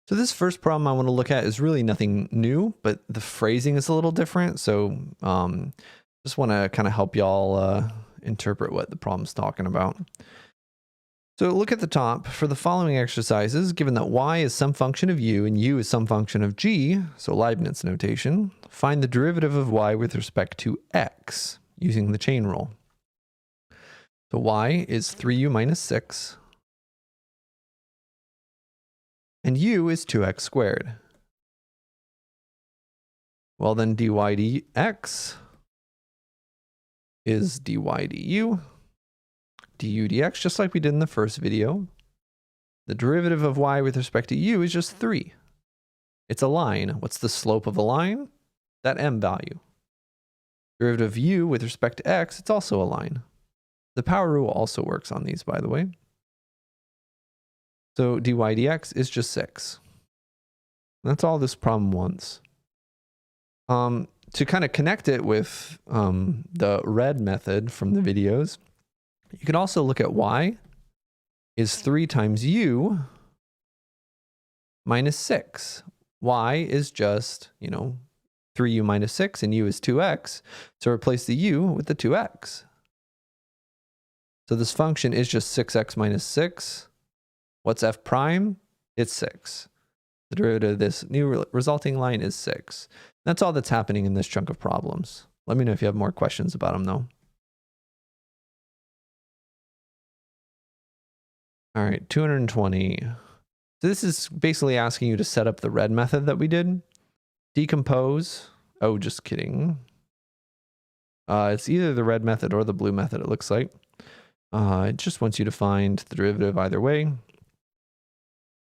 So this first problem I want to look at is really nothing new, but the phrasing is a little different. So just want to kind of help y'all interpret what the problem's talking about. So look at the top. For the following exercises, given that y is some function of u and u is some function of g, so Leibniz notation, find the derivative of y with respect to x using the chain rule. So y is 3u minus 6. And u is 2x squared. Well, then dy dx is dy du, du dx, just like we did in the first video. The derivative of y with respect to u is just 3. It's a line. What's the slope of a line? That m value. Derivative of u with respect to x, it's also a line. The power rule also works on these, by the way. So dy dx is just 6. That's all this problem wants. To kind of connect it with the red method from the videos, you can also look at y is 3 times u minus 6. Y is just, 3u minus 6, and u is 2x. So replace the u with the 2x. So this function is just 6x minus 6. What's f prime? It's 6. The derivative of this new resulting line is 6. That's all that's happening in this chunk of problems. Let me know if you have more questions about them, though. All right, 220. So this is basically asking you to set up the red method that we did. Decompose. Oh, just kidding. It's either the red method or the blue method, it looks like. It just wants you to find the derivative either way.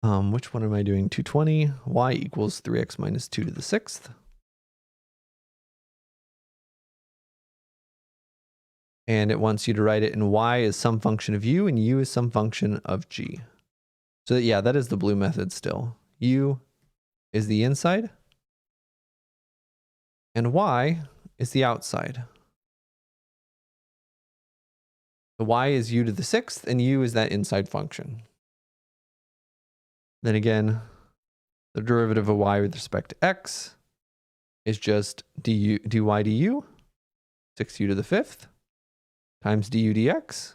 Which one am I doing? 220. Y equals 3x minus 2 to the 6th. And it wants you to write it in y as some function of u and u is some function of g. So yeah, that is the blue method still. U is the inside and y is the outside. The y is u to the 6th and u is that inside function. Then again, the derivative of y with respect to x is just dy du, 6u to the 5th, times du dx,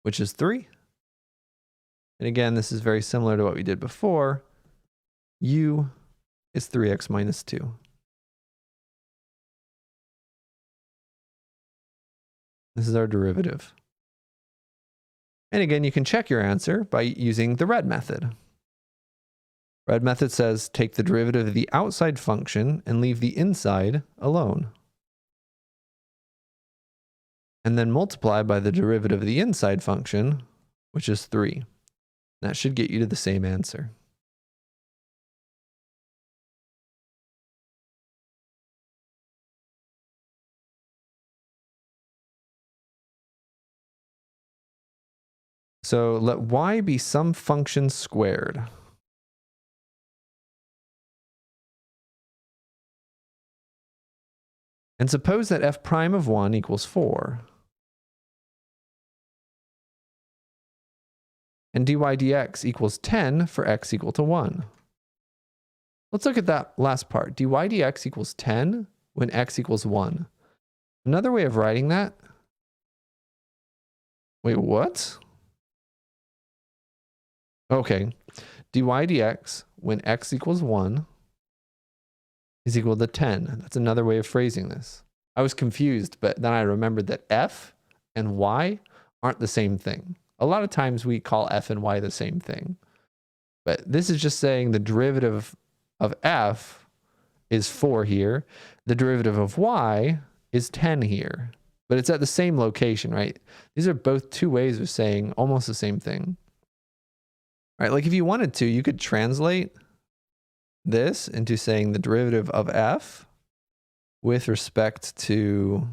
which is 3. And again, this is very similar to what we did before. U is 3x minus 2. This is our derivative. And again, you can check your answer by using the red method. Red method says take the derivative of the outside function and leave the inside alone. And then multiply by the derivative of the inside function, which is 3. That should get you to the same answer. So let y be some function squared. And suppose that f prime of 1 equals 4. And dy dx equals 10 for x equal to 1. Let's look at that last part. Dy dx equals 10 when x equals 1. Another way of writing that. Wait, what? Okay. Dy dx when x equals 1 is equal to 10. That's another way of phrasing this. I was confused, but then I remembered that f and y aren't the same thing. A lot of times we call f and y the same thing. But this is just saying the derivative of f is 4 here. The derivative of y is 10 here. But it's at the same location, right? These are both two ways of saying almost the same thing. Right? Like if you wanted to, you could translate this into saying the derivative of f with respect to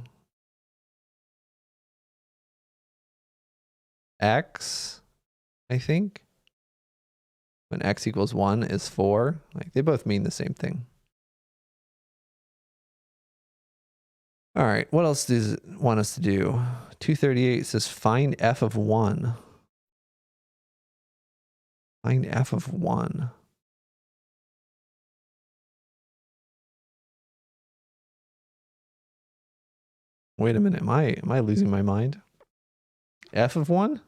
x, I think. When x equals 1 is 4. Like they both mean the same thing. All right, what else does it want us to do? 238 says find f of 1. Find f of 1. Wait a minute, am I losing my mind? F of 1?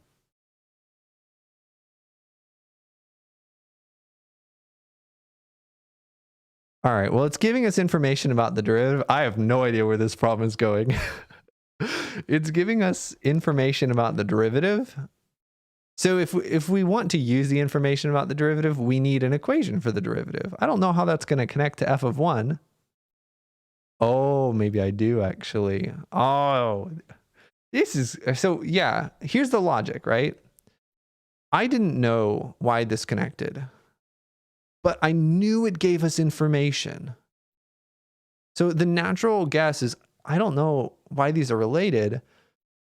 All right, well, it's giving us information about the derivative. I have no idea where this problem is going. It's giving us information about the derivative. So if we want to use the information about the derivative, we need an equation for the derivative. I don't know how that's going to connect to f of 1. Oh, maybe I do actually. Oh, this is, so yeah, here's the logic, right? I didn't know why this connected, but I knew it gave us information. So the natural guess is, I don't know why these are related,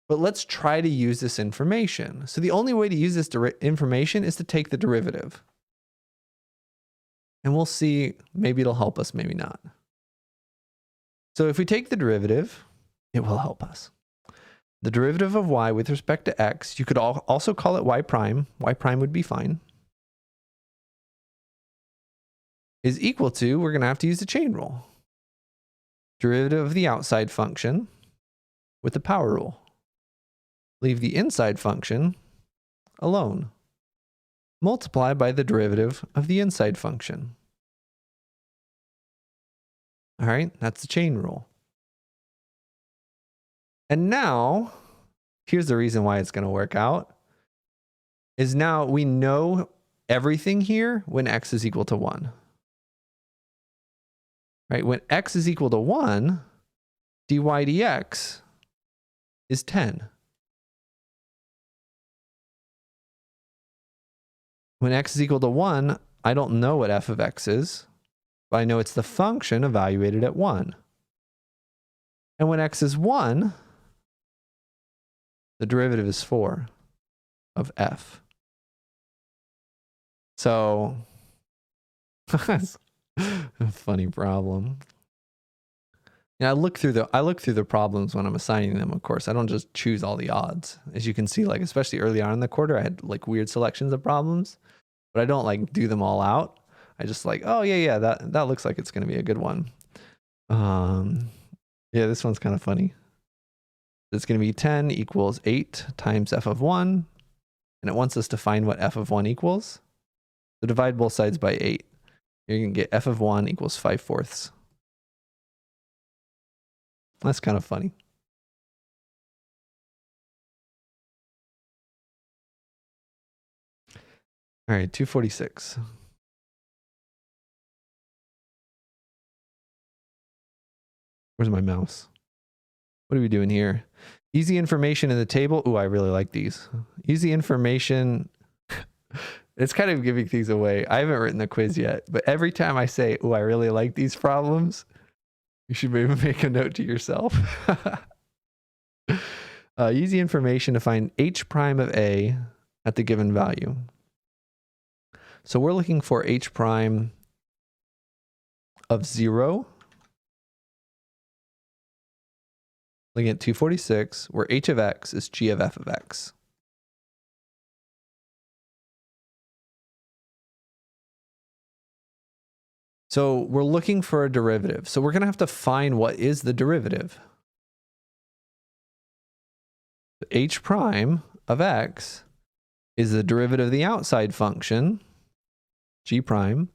but let's try to use this information. So the only way to use this information is to take the derivative. And we'll see, maybe it'll help us, maybe not. So if we take the derivative, it will help us. The derivative of y with respect to x, you could also call it y prime. Y prime would be fine. Is equal to, we're going to have to use the chain rule. Derivative of the outside function with the power rule. Leave the inside function alone. Multiply by the derivative of the inside function. All right, that's the chain rule. And now, here's the reason why it's going to work out, is now we know everything here when x is equal to 1. Right, when x is equal to 1, dy dx is 10. When x is equal to 1, I don't know what f of x is, but I know it's the function evaluated at 1. And when x is 1, the derivative is 4 of f. So, that's a funny problem. And I look through the problems when I'm assigning them, of course. I don't just choose all the odds. As you can see, like especially early on in the quarter, I had like weird selections of problems, but I don't like do them all out. I just like, oh yeah, that looks like it's going to be a good one. Yeah, this one's kind of funny. It's going to be 10 equals 8 times f of 1, and it wants us to find what f of 1 equals. So divide both sides by 8. You're going to get f of 1 equals 5/4. That's kind of funny. All right, 246. Where's my mouse? What are we doing here? Easy information in the table. Ooh, I really like these. Easy information. It's kind of giving things away. I haven't written the quiz yet, but every time I say, ooh, I really like these problems, you should maybe make a note to yourself. Easy information to find h prime of a at the given value. So we're looking for h prime of 0. Looking at 246, where h of x is g of f of x. So we're looking for a derivative. So we're going to have to find what is the derivative. H prime of x is the derivative of the outside function, g prime.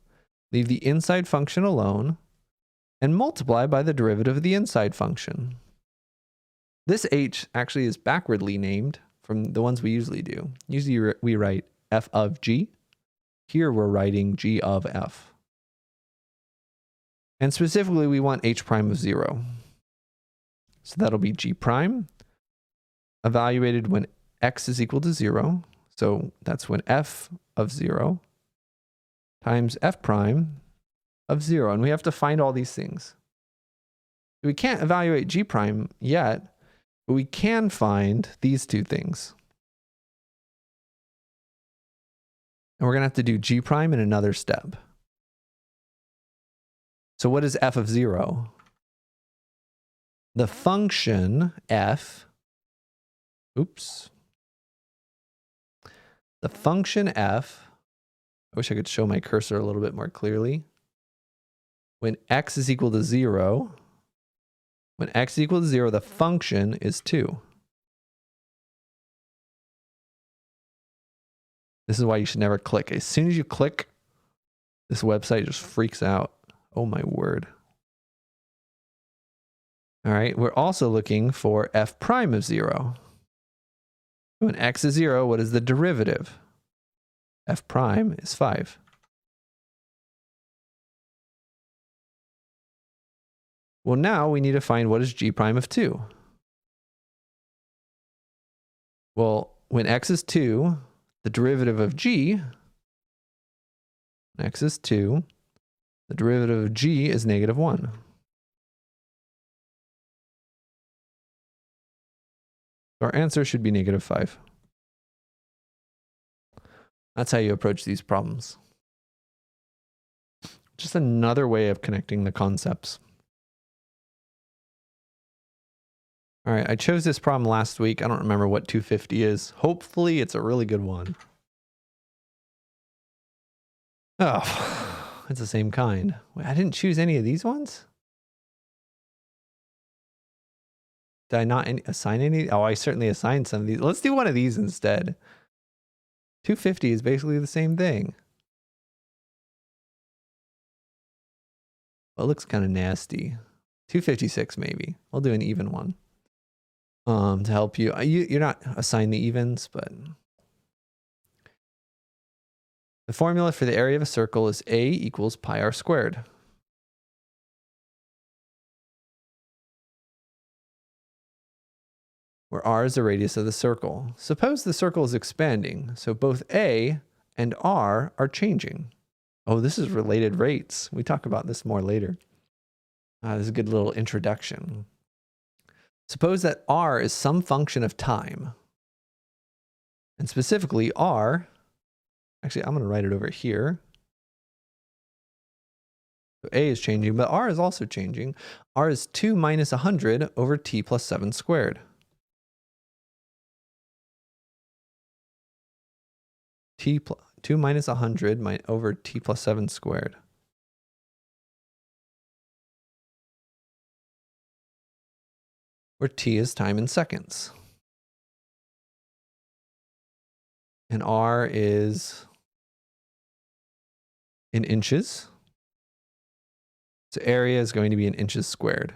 Leave the inside function alone and multiply by the derivative of the inside function. This h actually is backwardly named from the ones we usually do. Usually we write f of g. Here we're writing g of f. And specifically, we want h prime of 0. So that'll be g prime, evaluated when x is equal to 0. So that's when f of 0 times f prime of 0. And we have to find all these things. We can't evaluate g prime yet, but we can find these two things. And we're going to have to do g prime in another step. So what is f of 0? The function f, the function f wish I could show my cursor a little bit more clearly. When x is equal to 0, the function is 2. This is why you should never click. As soon as you click, this website just freaks out. Oh my word. All right, we're also looking for f prime of 0. When x is 0, what is the derivative? F prime is 5. Well, now we need to find what is g prime of 2. Well, when x is 2, the derivative of g, x is 2, the derivative of g is negative 1. Our answer should be negative 5. That's how you approach these problems. Just another way of connecting the concepts. All right, I chose this problem last week. I don't remember what 250 is. Hopefully it's a really good one. Oh, it's the same kind. Wait, I didn't choose any of these ones? Did I not assign any? Oh, I certainly assigned some of these. Let's do one of these instead. 250 is basically the same thing. Well, it looks kind of nasty. 256 maybe. I'll do an even one. To help you. You're not assigned the evens, but the formula for the area of a circle is A equals pi r squared. Where r is the radius of the circle. Suppose the circle is expanding, so both A and r are changing. Oh, this is related rates. We talk about this more later. This is a good little introduction. Suppose that r is some function of time. And specifically r, actually I'm going to write it over here. So A is changing, but r is also changing. R is 2 minus 100 over t plus 7 squared. 2 minus 100 over t plus 7 squared. Where t is time in seconds. And r is in inches. So area is going to be in inches squared.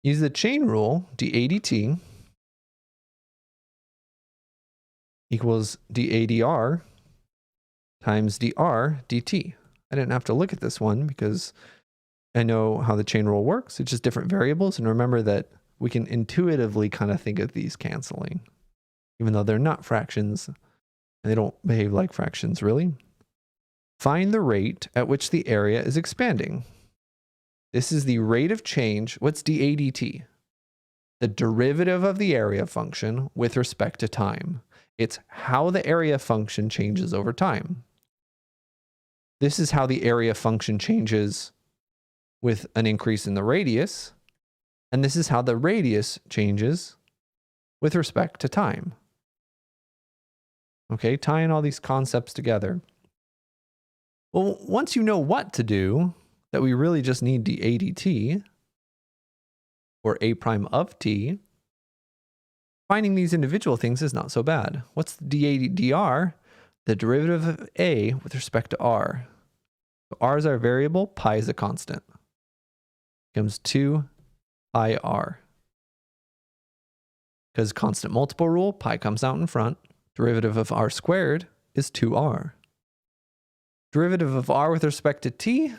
Use the chain rule, dA dt equals dA dr times dr dt. I didn't have to look at this one because I know how the chain rule works. It's just different variables. And remember that we can intuitively kind of think of these canceling, even though they're not fractions and they don't behave like fractions really. Find the rate at which the area is expanding. This is the rate of change. What's dA dt? The derivative of the area function with respect to time. It's how the area function changes over time. This is how the area function changes with an increase in the radius. And this is how the radius changes with respect to time. Okay, tying all these concepts together. Well, once you know what to do, that we really just need dA dt, or A prime of t, finding these individual things is not so bad. What's dA dr? The derivative of A with respect to r. So r is our variable, pi is a constant. Becomes 2 pi r. Because constant multiple rule, pi comes out in front. Derivative of r squared is 2r. Derivative of r with respect to t,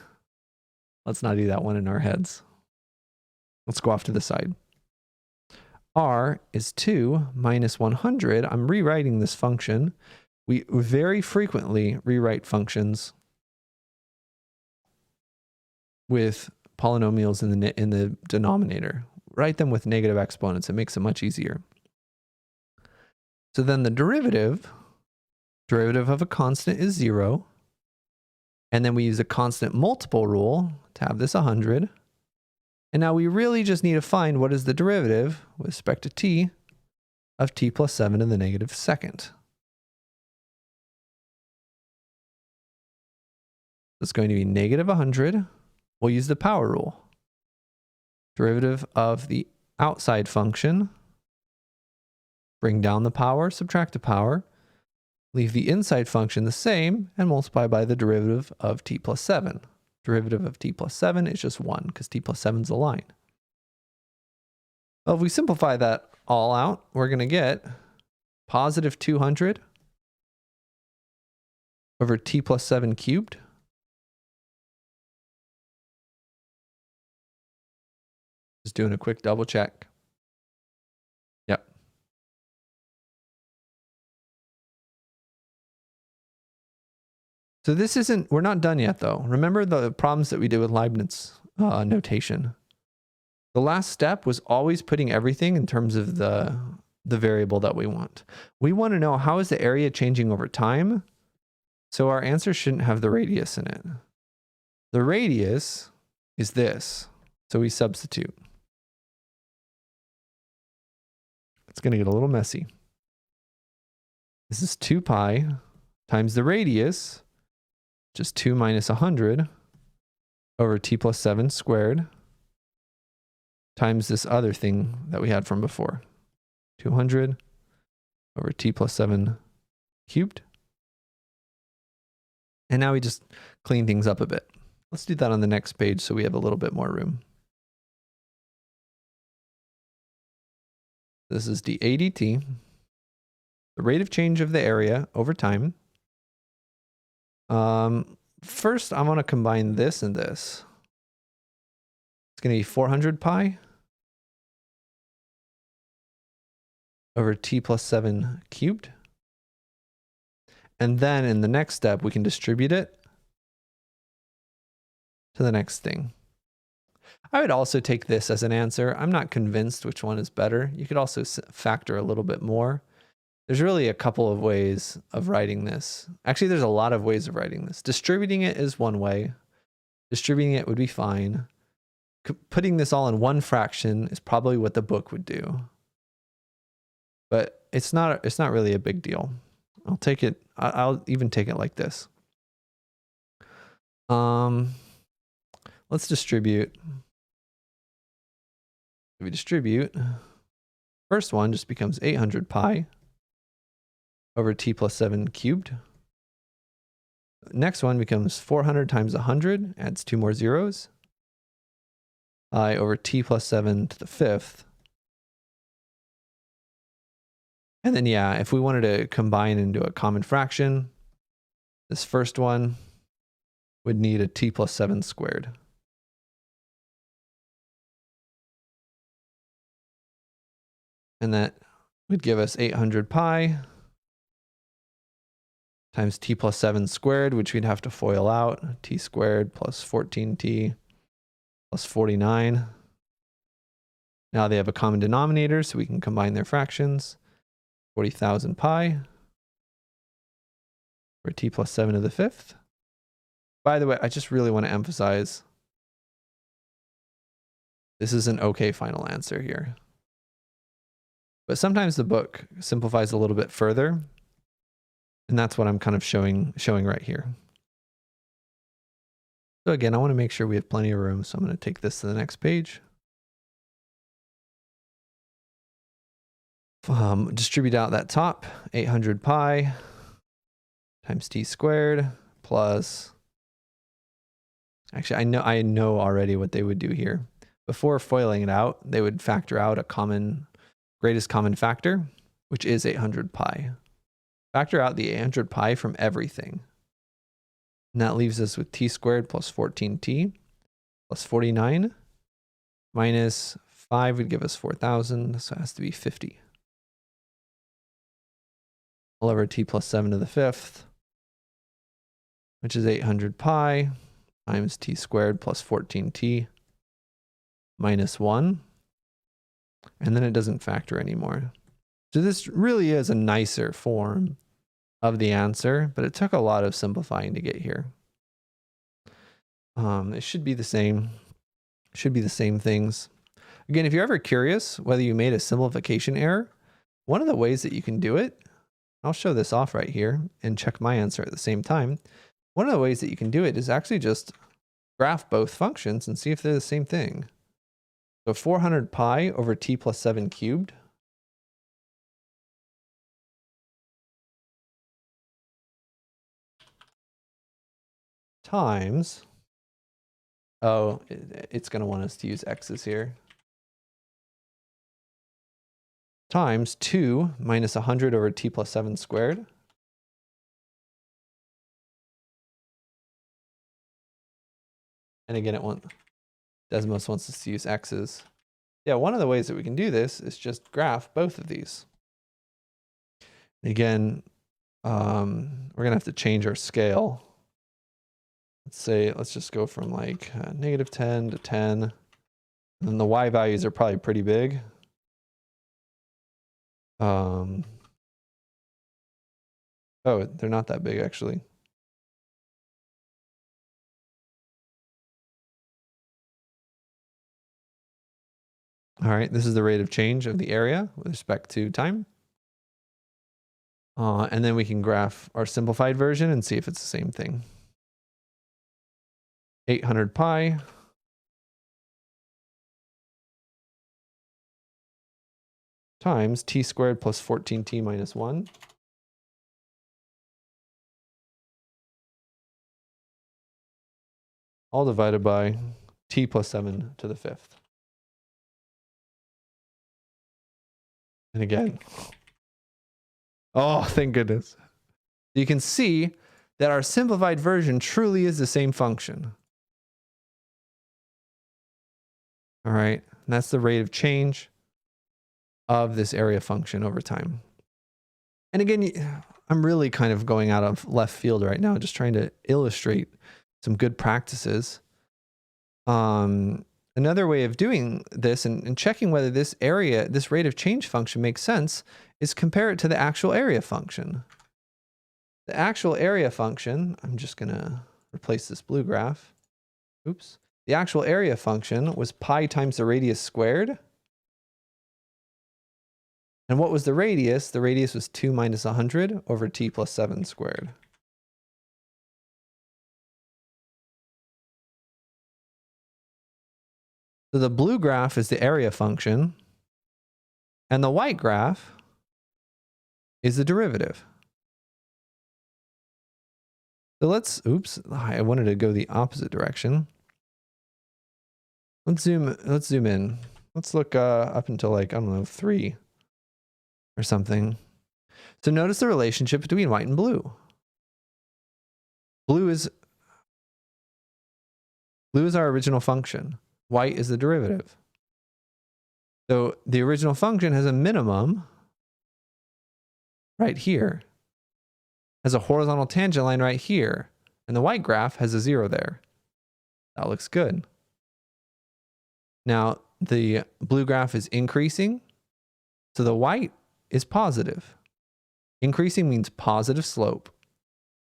let's not do that one in our heads. Let's go off to the side. R is 2 minus 100. I'm rewriting this function. We very frequently rewrite functions with polynomials in the denominator. Write them with negative exponents. It makes it much easier. So then the derivative of a constant is 0. And then we use a constant multiple rule to have this 100. And now we really just need to find what is the derivative with respect to t of t plus 7 to the negative second. It's going to be negative 100. We'll use the power rule. Derivative of the outside function. Bring down the power, subtract the power. Leave the inside function the same and multiply by the derivative of t plus 7. Derivative of t plus 7 is just 1 because t plus 7 is a line. Well, if we simplify that all out, we're going to get positive 200 over t plus 7 cubed. Just doing a quick double check. Yep. So this isn't, we're not done yet though. Remember the problems that we did with Leibniz notation. The last step was always putting everything in terms of the variable that we want. We want to know how is the area changing over time. So our answer shouldn't have the radius in it. The radius is this. So we substitute. It's going to get a little messy. This is 2 pi times the radius, just 2 minus 100 over t plus 7 squared times this other thing that we had from before. 200 over t plus 7 cubed. And now we just clean things up a bit. Let's do that on the next page so we have a little bit more room. This is dA dt, the rate of change of the area over time. First, I'm going to combine this and this. It's going to be 400 pi over t plus 7 cubed. And then in the next step, we can distribute it to the next thing. I would also take this as an answer. I'm not convinced which one is better. You could also factor a little bit more. There's really a couple of ways of writing this. Actually, there's a lot of ways of writing this. Distributing it is one way. Distributing it would be fine. Putting this all in one fraction is probably what the book would do. But it's not really a big deal. I'll take it. I'll even take it like this. Let's distribute. If we distribute, first one just becomes 800 pi over t plus 7 cubed. Next one becomes 400 times 100, adds 2 more zeros, pi over t plus 7 to the 5th. And then, yeah, if we wanted to combine into a common fraction, this first one would need a t plus 7 squared. And that would give us 800 pi times t plus 7 squared, which we'd have to FOIL out. T squared plus 14t plus 49. Now they have a common denominator, so we can combine their fractions. 40,000 pi for t plus 7 to the 5th. By the way, I just really want to emphasize this is an okay final answer here. But sometimes the book simplifies a little bit further, and that's what I'm kind of showing right here. So again, I want to make sure we have plenty of room, so I'm going to take this to the next page. Distribute out that top, 800 pi times t squared plus, actually I know already what they would do here. Before FOILing it out, they would factor out a greatest common factor, which is 800 pi. Factor out the 800 pi from everything. And that leaves us with t squared plus 14t plus 49 minus 5 would give us 4,000, so it has to be 50. All over t plus 7 to the 5th, which is 800 pi times t squared plus 14t minus 1. And then it doesn't factor anymore. So this really is a nicer form of the answer, but it took a lot of simplifying to get here. It should be the same. Should be the same things. Again, if you're ever curious whether you made a simplification error, One of the ways that you can do it, I'll show this off right here and check my answer at the same time. One of the ways that you can do it is actually just graph both functions and see if they're the same thing. So 400 pi over t plus 7 cubed times, oh, it's going to want us to use x's here, times 2 minus 100 over t plus 7 squared. And again, Desmos wants us to use x's. Yeah, one of the ways that we can do this is just graph both of these. Again, we're gonna have to change our scale. Let's just go from like -10 to 10. And then the y values are probably pretty big. Oh, they're not that big actually. All right, this is the rate of change of the area with respect to time. And then we can graph our simplified version and see if it's the same thing. 800 pi times t squared plus 14t minus 1. All divided by t plus 7 to the 5th. And again, oh, thank goodness. You can see that our simplified version truly is the same function. All right, and that's the rate of change of this area function over time. And again, I'm really kind of going out of left field right now, just trying to illustrate some good practices. Another way of doing this and checking whether this rate of change function makes sense is compare it to the actual area function. The actual area function, I'm just gonna replace this blue graph. Oops. The actual area function was pi times the radius squared. And what was the radius? The radius was 2 minus 100 over t plus 7 squared. So the blue graph is the area function, and the white graph is the derivative. So I wanted to go the opposite direction. Let's zoom in. Let's look up until like, I don't know, 3 or something. So notice the relationship between white and blue. Blue is our original function. White is the derivative. So the original function has a minimum right here, has a horizontal tangent line right here, and the white graph has a 0 there. That looks good. Now the blue graph is increasing, so the white is positive. Increasing means positive slope,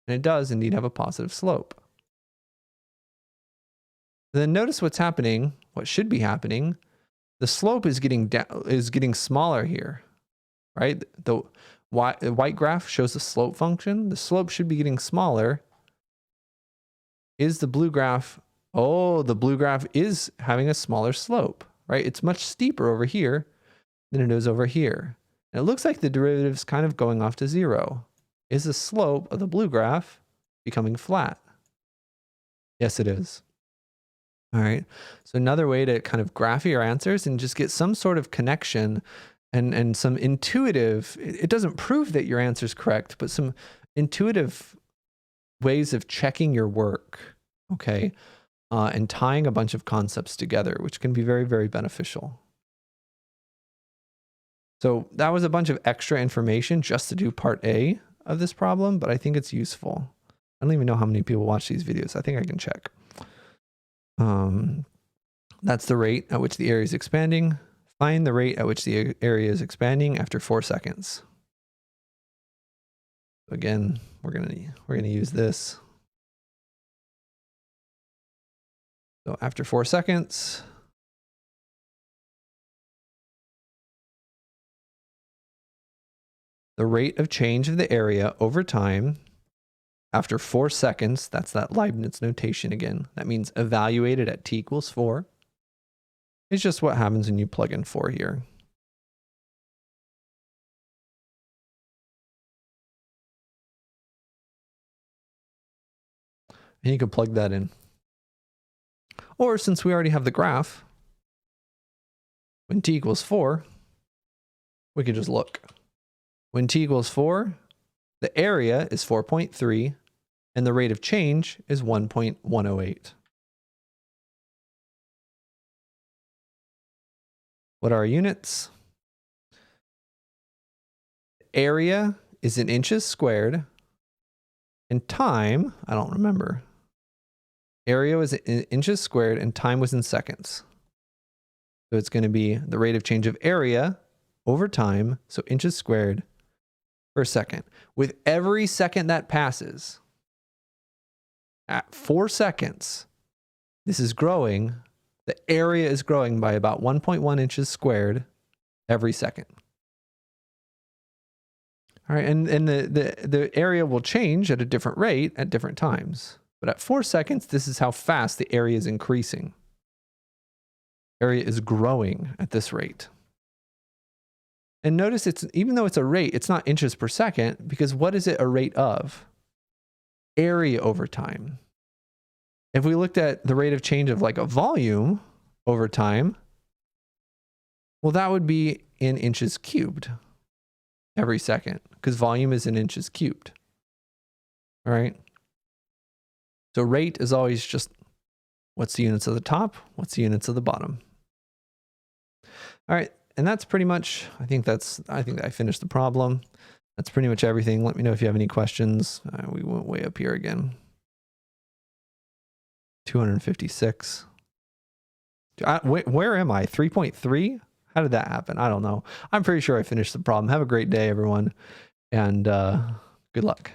and it does indeed have a positive slope. Then notice what's happening, what should be happening. The slope is getting smaller here, right? The white graph shows the slope function. The slope should be getting smaller. Is the blue graph? Oh, the blue graph is having a smaller slope, right? It's much steeper over here than it is over here. And it looks like the derivative is kind of going off to 0. Is the slope of the blue graph becoming flat? Yes, it is. All right. So another way to kind of graph your answers and just get some sort of connection and some intuitive, it doesn't prove that your answer is correct, but some intuitive ways of checking your work, okay, and tying a bunch of concepts together, which can be very, very beneficial. So that was a bunch of extra information just to do part A of this problem, but I think it's useful. I don't even know how many people watch these videos. I think I can check. That's the rate at which the area is expanding. Find the rate at which the area is expanding after 4 seconds. Again, we're gonna use this. So after 4 seconds, the rate of change of the area over time after 4 seconds, that's that Leibniz notation again. That means evaluated at t equals 4. It's just what happens when you plug in 4 here. And you can plug that in. Or since we already have the graph, when t equals 4, we can just look. When t equals 4, the area is 4.3, and the rate of change is 1.108. What are our units? Area is in inches squared, and time, I don't remember. Area was in inches squared, and time was in seconds. So it's going to be the rate of change of area over time, so inches squared per second. With every second that passes, at 4 seconds, this is growing. The area is growing by about 1.1 inches squared every second. All right, and the area will change at a different rate at different times. But at 4 seconds, this is how fast the area is increasing. Area is growing at this rate. And notice even though it's a rate, it's not inches per second, because what is it a rate of? Area over time. If we looked at the rate of change of like a volume over time, well, that would be in inches cubed every second, because volume is in inches cubed. All right. So rate is always just what's the units of the top, what's the units of the bottom. All right. And that's pretty much, I think that I finished the problem. That's pretty much everything. Let me know if you have any questions. We went way up here again. 256. Where am I? 3.3? How did that happen? I don't know. I'm pretty sure I finished the problem. Have a great day, everyone. And good luck.